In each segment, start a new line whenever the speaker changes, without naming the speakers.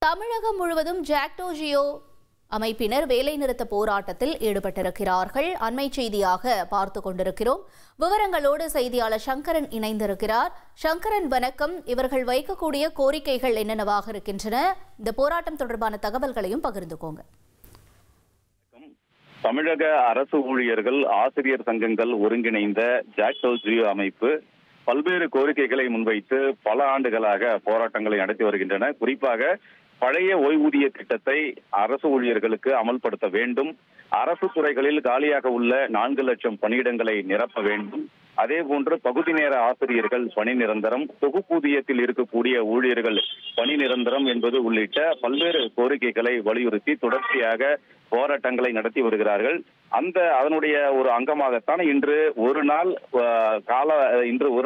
தமிழகம் முழுவதும் ஜாக்டோ ஜியோ அமைப்பினர் வேலைநிறுத்த போராட்டத்தில் ஈடுபட்டிருக்கிறார்கள். அண்மை செய்தியாக பார்த்து கொண்டிருக்கிறோம். விவரங்களோடு செய்தியாளர் சங்கரன் இணைந்திருக்கிறார். சங்கரன், வணக்கம். இவர்கள் வைக்கக்கூடிய கோரிக்கைகள் என்னென்னவாக இருக்கின்றன? இந்த போராட்டம் தொடர்பான தகவல்களையும் பகிர்ந்துக்கோங்க.
தமிழக அரசு ஊழியர்கள், ஆசிரியர் சங்கங்கள் ஒருங்கிணைந்த ஜாக்டோ ஜியோ அமைப்பு பல்வேறு கோரிக்கைகளை முன்வைத்து பல ஆண்டுகளாக போராட்டங்களை நடத்தி வருகின்றன. குறிப்பாக பழைய ஓய்வூதிய திட்டத்தை அரசு ஊழியர்களுக்கு அமல்படுத்த வேண்டும், அரசு துறைகளில் காலியாக உள்ள 4 லட்சம் பணியிடங்களை நிரப்ப வேண்டும், அதே போன்று பகுதி நேர ஆசிரியர்கள் பணி நிரந்தரம், தொகுப்பூதியத்தில் இருக்கக்கூடிய ஊழியர்கள் பணி நிரந்தரம் என்பது உள்ளிட்ட பல்வேறு கோரிக்கைகளை வலியுறுத்தி தொடர்ச்சியாக போராட்டங்களை நடத்தி வருகிறார்கள். அதனுடைய ஒரு அங்கமாகத்தான் இன்று ஒரு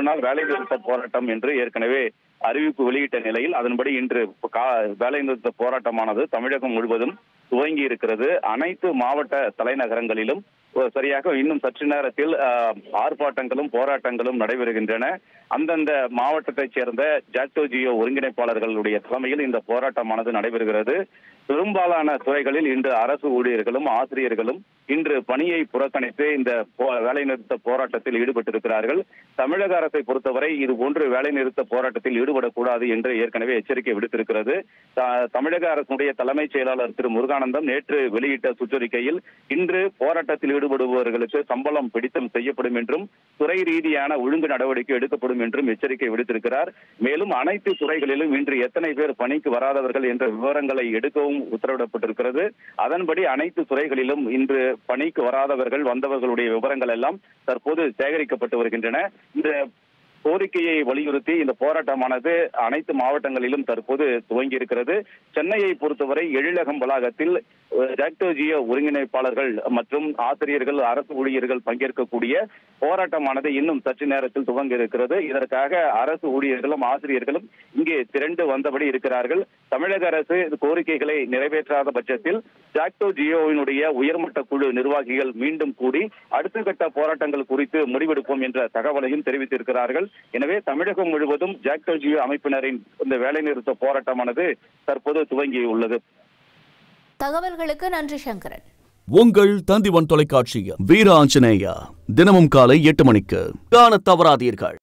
நாள் வேலை நிறுத்த போராட்டம் என்று ஏற்கனவே அறிவிப்பு வெளியிட்ட நிலையில் அதன்படி இன்று வேலை நிறுத்த போராட்டமானது தமிழகம் முழுவதும் துவங்கி இருக்கிறது. அனைத்து மாவட்ட தலைநகரங்களிலும் சரியாக இன்னும் சற்று நேரத்தில் ஆர்ப்பாட்டங்களும் போராட்டங்களும் நடைபெறுகின்றன. அந்தந்த மாவட்டத்தைச் சேர்ந்த ஜாக்டோ ஜியோ ஒருங்கிணைப்பாளர்களுடைய தலைமையில் இந்த போராட்டமானது நடைபெறுகிறது. பெரும்பாலான துறைகளில் இன்று அரசு ஊழியர்களும் ஆசிரியர்களும் இன்று பணியை புறக்கணித்து இந்த வேலைநிறுத்த போராட்டத்தில் ஈடுபட்டிருக்கிறார்கள். தமிழக அரசை பொறுத்தவரை இது போன்று வேலைநிறுத்த போராட்டத்தில் ஈடுபடக்கூடாது என்று ஏற்கனவே எச்சரிக்கை விடுத்திருக்கிறது. தமிழக அரசுடைய தலைமைச் செயலாளர் திரு முருகானந்தம் நேற்று வெளியிட்ட சுற்றறிக்கையில் இன்று போராட்டத்தில் ஈடுபடுபவர்களுக்கு சம்பளம் பிடித்தம் செய்யப்படும் என்றும் துறை ரீதியான ஒழுங்கு நடவடிக்கை எடுக்கப்படும் என்றும் எச்சரிக்கை விடுத்திருக்கிறார். மேலும் அனைத்து துறைகளிலும் இன்று எத்தனை பேர் பணிக்கு வராதவர்கள் என்ற விவரங்களை எடுக்கவும் உத்தரவிடப்பட்டிருக்கிறது. அதன்படி அனைத்து துறைகளிலும் இன்று பணிக்கு வராதவர்கள் வந்தவர்களுடைய விவரங்கள் எல்லாம் தற்போது சேகரிக்கப்பட்டு வருகின்றன. இந்த கோரிக்கையை வலியுறுத்தி இந்த போராட்டமானது அனைத்து மாவட்டங்களிலும் தற்போது துவங்கி இருக்கிறது. சென்னையை பொறுத்தவரை எழிலகம் வளாகத்தில் ஜாக்டோ ஜியோ ஒருங்கிணைப்பாளர்கள் மற்றும் ஆசிரியர்கள், அரசு ஊழியர்கள் பங்கேற்கக்கூடிய போராட்டமானது இன்னும் சற்று நேரத்தில் துவங்க இருக்கிறது. இதற்காக அரசு ஊழியர்களும் ஆசிரியர்களும் இங்கே திரண்டு வந்தபடி இருக்கிறார்கள். தமிழக அரசு கோரிக்கைகளை நிறைவேற்றாத பட்சத்தில் ஜாக்டோ ஜியோவினுடைய உயர்மட்ட குழு நிர்வாகிகள் மீண்டும் கூடி அடுத்த கட்ட போராட்டங்கள் குறித்து முடிவெடுப்போம் என்ற தகவலையும் தெரிவித்திருக்கிறார்கள். எனவே தமிழகம் முழுவதும் ஜாக்டோ ஜியோ அமைப்பினரின் இந்த வேலைநிறுத்த போராட்டமானது தற்போது துவங்கியுள்ளது.
தகவல்களுக்கு நன்றி சங்கரன்.
உங்கள் தந்திவன் தொலைக்காட்சியில் வீர ஆஞ்சநேயா தினமும் காலை 8 மணிக்கு காண தவறாதீர்கள்.